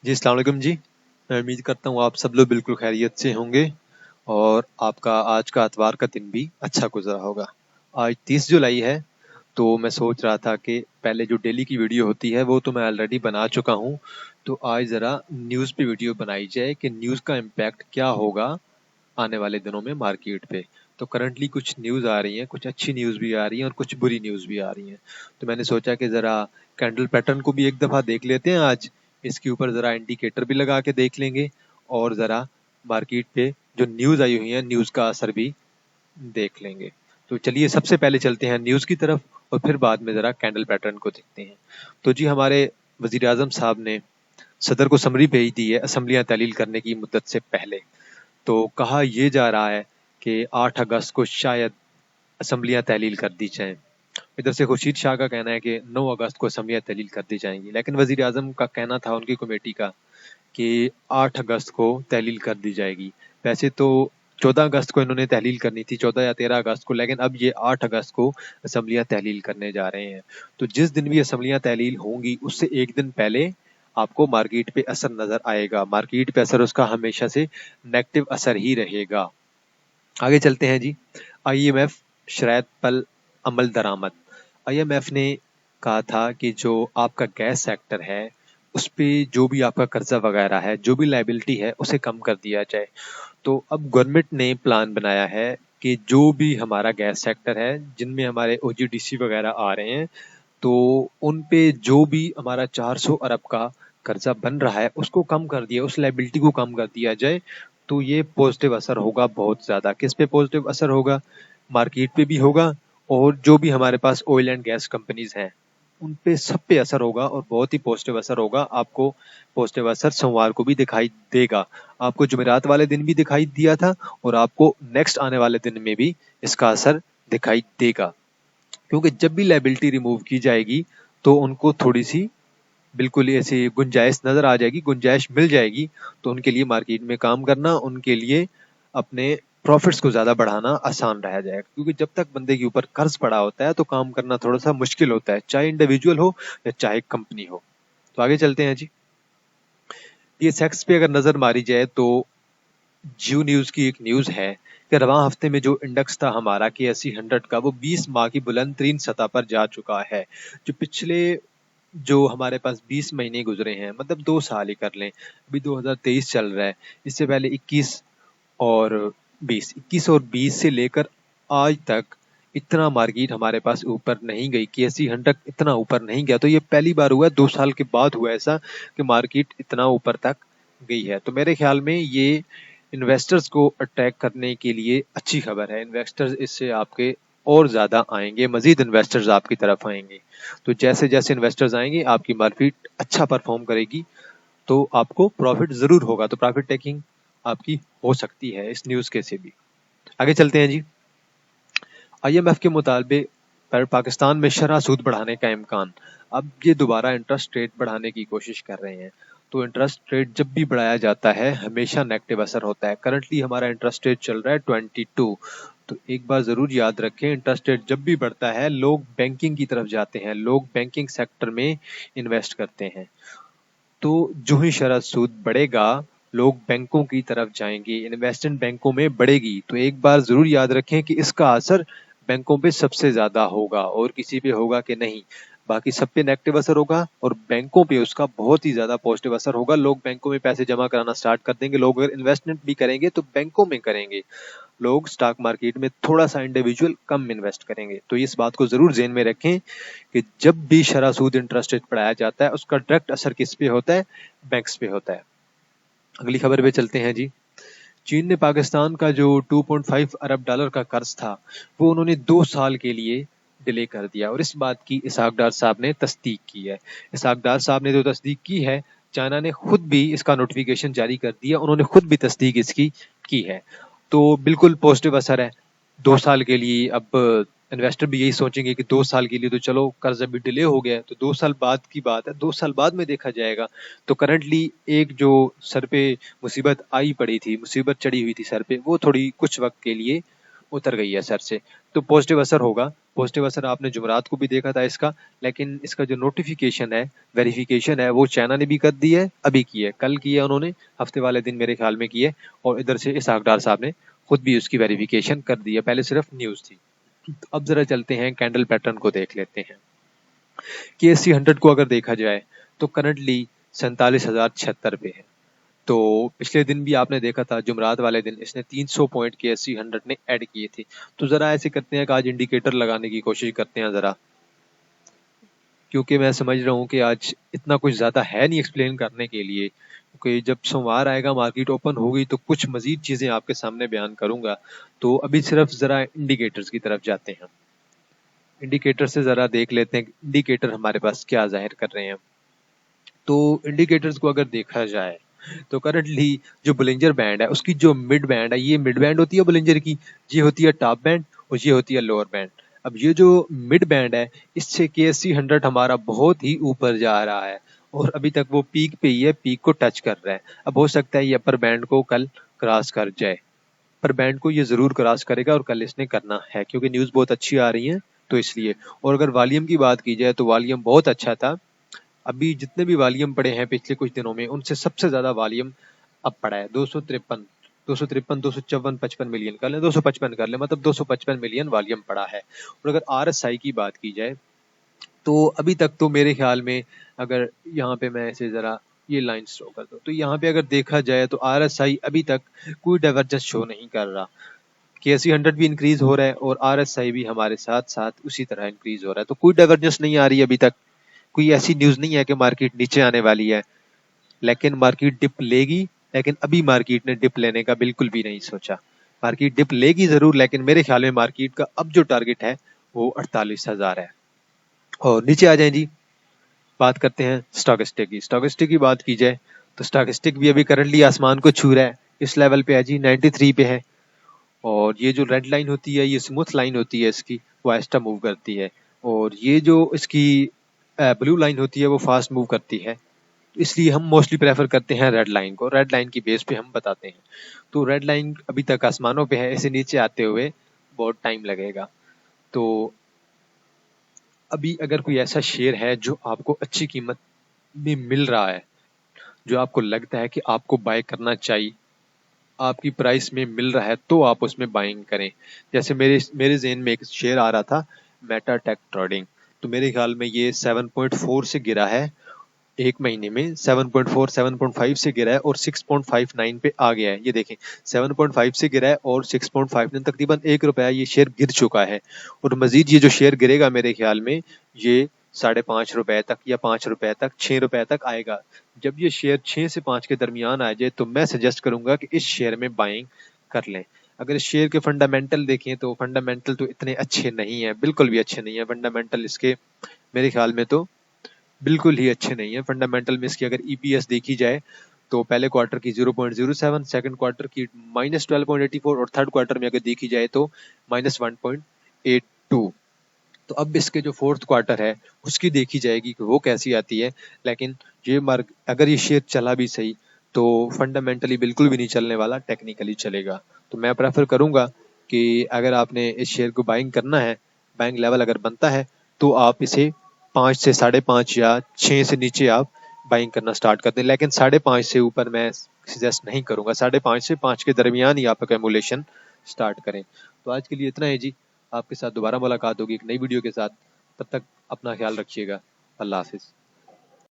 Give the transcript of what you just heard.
जी, अस्सलाम वालेकुम जी। मैं उम्मीद करता हूँ आप सब लोग बिल्कुल खैरियत से होंगे और आपका आज का इतवार का दिन भी अच्छा गुज़रा होगा। आज 30 जुलाई है, तो मैं सोच रहा था कि पहले जो डेली की वीडियो होती है वो तो मैं ऑलरेडी बना चुका हूँ। तो आज ज़रा न्यूज़ पे वीडियो बनाई जाए कि न्यूज़ का इम्पैक्ट क्या होगा आने वाले दिनों में मार्केट पे। तो करंटली कुछ न्यूज़ आ रही हैं, कुछ अच्छी न्यूज़ भी आ रही हैं और कुछ बुरी न्यूज़ भी आ रही हैं। तो मैंने सोचा कि ज़रा कैंडल पैटर्न को भी एक दफ़ा देख लेते हैं आज। इसके ऊपर ज़रा इंडिकेटर भी लगा के देख लेंगे और ज़रा मार्केट पे जो न्यूज़ आई हुई है, न्यूज़ का असर भी देख लेंगे। तो चलिए सबसे पहले चलते हैं न्यूज़ की तरफ और फिर बाद में ज़रा कैंडल पैटर्न को देखते हैं। तो जी हमारे वज़ीर आज़म साहब ने सदर को समरी भेज दी है असम्बलियाँ तहलील करने की मुद्दत से पहले। तो कहा ये जा रहा है कि 8 अगस्त को शायद असम्बलियाँ तहलील कर दी जाएँ। इधर से खुर्शीद शाह का कहना है कि 9 अगस्त को असम्बलियाँ तहलील कर दी जाएँगी। लेकिन वज़ीर आज़म का कहना था उनकी कमेटी का कि 8 अगस्त को तहलील कर दी जाएगी। वैसे तो 14 अगस्त को इन्होंने तहलील करनी थी, 14 या 13 अगस्त को, लेकिन अब ये 8 अगस्त को असम्बलियाँ तहलील करने जा रहे हैं। तो जिस दिन भी असम्बलियाँ तहलील होंगी उससे एक दिन पहले आपको मार्केट पे असर नज़र आएगा। मार्केट पे असर उसका हमेशा से नेगेटिव असर ही रहेगा। आगे चलते हैं जी। आईएमएफ शराइत पर अमल दरामद। आईएमएफ ने कहा था कि जो आपका गैस सेक्टर है उस पे जो भी आपका कर्जा वगैरह है, जो भी लायबिलिटी है उसे कम कर दिया जाए। तो अब गवर्नमेंट ने प्लान बनाया है कि जो भी हमारा गैस सेक्टर है जिनमें हमारे ओजीडीसी वगैरह आ रहे हैं, तो उन पे जो भी हमारा 400 अरब का कर्जा बन रहा है उसको कम कर दिया, उस लायबिलिटी को कम कर दिया जाए। तो ये पॉजिटिव असर होगा बहुत ज़्यादा। किस पे पॉजिटिव असर होगा? मार्केट पे भी होगा और जो भी हमारे पास ऑयल एंड गैस कंपनीज हैं उन पे सब पे असर होगा और बहुत ही पॉजिटिव असर होगा। आपको पॉजिटिव असर सोमवार को भी दिखाई देगा, आपको जुमेरात वाले दिन भी दिखाई दिया था और आपको नेक्स्ट आने वाले दिन में भी इसका असर दिखाई देगा। क्योंकि जब भी लायबिलिटी रिमूव की जाएगी तो उनको थोड़ी सी बिल्कुल ऐसी गुंजाइश नजर आ जाएगी, गुंजाइश मिल जाएगी। तो उनके लिए मार्केट में काम करना, उनके लिए अपने प्रॉफिट्स को ज़्यादा बढ़ाना आसान रह जाएगा। क्योंकि जब तक बंदे के ऊपर कर्ज पड़ा होता है तो काम करना थोड़ा सा मुश्किल होता है, चाहे इंडिविजुअल हो या चाहे कंपनी हो। तो आगे चलते हैं जी। ये सेक्स पे अगर नज़र मारी जाए तो जियो न्यूज़ की एक न्यूज़ है कि रवां हफ्ते में जो इंडेक्स था हमारा KSE 100 का, वो 20 माह की बुलंद तरीन सतह पर जा चुका है। जो पिछले जो हमारे पास 20 महीने गुजरे हैं, मतलब 2 साल ही कर लें, अभी 2023 चल रहा है, इससे पहले 21 और 21 से लेकर आज तक इतना मार्केट हमारे पास ऊपर नहीं गई, KSE 100 इतना ऊपर नहीं गया। तो ये पहली बार हुआ है, 2 साल के बाद हुआ ऐसा कि मार्केट इतना ऊपर तक गई है। तो मेरे ख्याल में ये इन्वेस्टर्स को अट्रैक्ट करने के लिए अच्छी खबर है। इन्वेस्टर्स इससे आपके और ज़्यादा आएंगे, मजीद इन्वेस्टर्स आपकी तरफ आएंगे। तो जैसे जैसे इन्वेस्टर्स आएंगे आपकी मार्केट अच्छा परफॉर्म करेगी, तो आपको प्रॉफिट ज़रूर होगा। तो प्रॉफिट टेकिंग आपकी हो सकती है इस न्यूज़ के से भी। आगे चलते हैं जी। IMF के मुताबिक पर पाकिस्तान में शरह सूद बढ़ाने का इम्कान। अब ये दोबारा इंटरेस्ट रेट बढ़ाने की कोशिश कर रहे हैं। तो इंटरेस्ट रेट जब भी बढ़ाया जाता है हमेशा नेगेटिव असर होता है। करंटली हमारा इंटरेस्ट रेट चल रहा है 22। तो एक बार ज़रूर याद रखें, इंटरेस्ट रेट जब भी बढ़ता है लोग बैंकिंग की तरफ जाते हैं, लोग बैंकिंग सेक्टर में इन्वेस्ट करते हैं। तो जो ही शरह सूद बढ़ेगा लोग बैंकों की तरफ जाएंगे, इन्वेस्टमेंट बैंकों में बढ़ेगी। तो एक बार जरूर याद रखें कि इसका असर बैंकों पे सबसे ज्यादा होगा और किसी पे होगा कि नहीं। बाकी सब पे नेगेटिव असर होगा और बैंकों पे उसका बहुत ही ज्यादा पॉजिटिव असर होगा। लोग बैंकों में पैसे जमा कराना स्टार्ट कर देंगे। लोग अगर इन्वेस्टमेंट भी करेंगे तो बैंकों में करेंगे। लोग स्टॉक मार्केट में थोड़ा सा इंडिविजुअल कम इन्वेस्ट करेंगे। तो इस बात को जरूर ज़हन में रखें कि जब भी शरह सूद इंटरेस्ट रेट बढ़ाया जाता है उसका डायरेक्ट असर किस पे होता है? बैंक्स पे होता है। अगली खबर पे चलते हैं जी। चीन ने पाकिस्तान का जो 2.5 अरब डॉलर का कर्ज था वो उन्होंने 2 साल के लिए डिले कर दिया और इस बात की इसहाक डार साहब ने तस्दीक की है। इसहाक डार साहब ने जो तस्दीक की है, चाइना ने खुद भी इसका नोटिफिकेशन जारी कर दिया, उन्होंने खुद भी तस्दीक इसकी की है। तो बिल्कुल पॉजिटिव असर है 2 साल के लिए। अब इन्वेस्टर भी यही सोचेंगे कि 2 साल के लिए तो चलो कर्ज अभी डिले हो गया है, तो 2 साल बाद की बात है, 2 साल बाद में देखा जाएगा। तो करंटली एक जो सर पे मुसीबत आई पड़ी थी, मुसीबत चढ़ी हुई थी सर पे, वो थोड़ी कुछ वक्त के लिए उतर गई है सर से। तो पॉजिटिव असर होगा। पॉजिटिव असर आपने जुमरात को भी देखा था इसका, लेकिन इसका जो नोटिफिकेशन है, वेरिफिकेशन है, वो चाइना ने भी कर दी है, अभी की है, कल की है उन्होंने, हफ्ते वाले दिन मेरे ख्याल में की है, और इधर से इसहाक डार साहब ने खुद भी उसकी वेरिफिकेशन कर दी है, पहले सिर्फ न्यूज़ थी। तो अब जरा चलते हैं कैंडल पैटर्न को देख लेते हैं। KSE 100 को अगर देखा जाए तो करंटली 47,076 पे है। तो पिछले दिन भी आपने देखा था, जुमरात वाले दिन इसने 300 पॉइंट KSE 100 ने ऐड किए थे। तो जरा ऐसे करते हैं कि आज इंडिकेटर लगाने की कोशिश करते हैं जरा, क्योंकि मैं समझ रहा हूँ कि आज इतना कुछ ज़्यादा है नहीं एक्सप्लेन करने के लिए, क्योंकि जब सोमवार आएगा, मार्केट ओपन होगी, तो कुछ मजीद चीज़ें आपके सामने बयान करूंगा। तो अभी सिर्फ ज़रा इंडिकेटर्स की तरफ जाते हैं। इंडिकेटर से ज़रा देख लेते हैं इंडिकेटर हमारे पास क्या जाहिर कर रहे हैं। तो इंडिकेटर्स को अगर देखा जाए तो करंटली जो बुलिंजर बैंड है, उसकी जो मिड बैंड है, ये मिड बैंड होती है बुलिंजर की, ये होती है टॉप बैंड और ये होती है लोअर बैंड। अब ये जो मिड बैंड है, इससे KSE 100 हमारा बहुत ही ऊपर जा रहा है और अभी तक वो पीक पे ही है, पीक को टच कर रहा है। अब हो सकता है ये अपर बैंड को कल क्रॉस कर जाए, पर बैंड को ये जरूर क्रॉस करेगा और कल इसने करना है, क्योंकि न्यूज़ बहुत अच्छी आ रही है, तो इसलिए। और अगर वॉल्यूम की बात की जाए तो वॉल्यूम बहुत अच्छा था। अभी जितने भी वॉल्यूम पड़े हैं पिछले कुछ दिनों में, उनसे सबसे ज्यादा वॉल्यूम अब पड़ा है। 253, 254, 55 मिलियन कर ले, 255 कर ले, मतलब 255 मिलियन वॉल्यूम पड़ा है। और अगर RSI की बात की जाए तो अभी तक तो मेरे ख्याल में, अगर यहाँ पे मैं ऐसे जरा ये लाइन शो कर दूं, तो यहाँ पे अगर देखा जाए तो RSI अभी तक कोई डाइवर्जेंस शो नहीं कर रहा। KSE 100 भी इंक्रीज हो रहा है और RSI भी हमारे साथ साथ उसी तरह इंक्रीज हो रहा है, तो कोई डाइवर्जेंस नहीं आ रही अभी तक। कोई ऐसी न्यूज नहीं है कि मार्केट नीचे आने वाली है, लेकिन मार्केट डिप लेगी। लेकिन अभी मार्केट ने डिप लेने का बिल्कुल भी नहीं सोचा। मार्केट डिप लेगी जरूर, लेकिन मेरे ख्याल में मार्केट का अब जो टारगेट है वो 48,000 है। और नीचे आ जाए जी, बात करते हैं स्टॉकेस्टिक की। स्टॉकेस्टिक की बात की जाए तो स्टॉकेस्टिक भी अभी करंटली आसमान को छू रहा है, इस लेवल पे है जी, 93 पे है। और ये जो रेड लाइन होती है, ये स्मूथ लाइन होती है इसकी, वो आहिस्ता मूव करती है। और ये जो इसकी ब्लू लाइन होती है वो फास्ट मूव करती है। इसलिए हम मोस्टली प्रेफर करते हैं रेड लाइन को, रेड लाइन की बेस पे हम बताते हैं। तो रेड लाइन अभी तक आसमानों पे है, इसे नीचे आते हुए बहुत टाइम लगेगा। तो अभी अगर कोई ऐसा शेयर है जो आपको अच्छी कीमत में मिल रहा है, जो आपको लगता है कि आपको बाय करना चाहिए, आपकी प्राइस में मिल रहा है, तो आप उसमें बाइंग करें। जैसे मेरे ज़हन में एक शेयर आ रहा था, मेटा टेक ट्रेडिंग। तो मेरे ख्याल में ये 7.4 से गिरा है, एक महीने में 7.4 7.5 से गिरा है और 6.59 पे आ गया है। ये देखें, 7.5 से गिरा है और 6.59, तकरीबन ₹1 ये शेयर गिर चुका है। और मजीद ये जो शेयर गिरेगा मेरे ख्याल में ये ₹5.5 तक या ₹5 तक, ₹6 तक आएगा। जब ये शेयर 6 से 5 के दरमियान आ जाए तो मैं सजेस्ट करूंगा कि इस शेयर में बाइंग कर लें। अगर इस शेयर के फंडामेंटल देखें तो फंडामेंटल तो इतने अच्छे नहीं है, बिल्कुल भी अच्छे नहीं है फंडामेंटल इसके, मेरे ख्याल में तो बिल्कुल ही अच्छे नहीं है फंडामेंटल में इसकी। अगर EPS देखी जाए तो पहले क्वार्टर की 0.07, सेकंड क्वार्टर की -12.84 और थर्ड क्वार्टर में अगर देखी जाए तो -1.82। तो अब इसके जो फोर्थ क्वार्टर है उसकी देखी जाएगी कि वो कैसी आती है। लेकिन ये मार्क, अगर ये शेयर चला भी सही तो फंडामेंटली बिल्कुल भी नहीं चलने वाला, टेक्निकली चलेगा। तो मैं प्रेफर करूंगा कि अगर आपने इस शेयर को बाइंग करना है, बाइंग लेवल अगर बनता है, तो आप इसे 5 से 5.5 या 6 से नीचे आप बाइंग करना स्टार्ट कर दें। लेकिन 5.5 से ऊपर मैं सजेस्ट नहीं करूंगा, 5.5 से 5 के दरमियान ही आप एक्यूमुलेशन स्टार्ट करें। तो आज के लिए इतना है जी, आपके साथ दोबारा मुलाकात होगी एक नई वीडियो के साथ। तब तक अपना ख्याल रखिएगा। अल्लाह हाफिज़।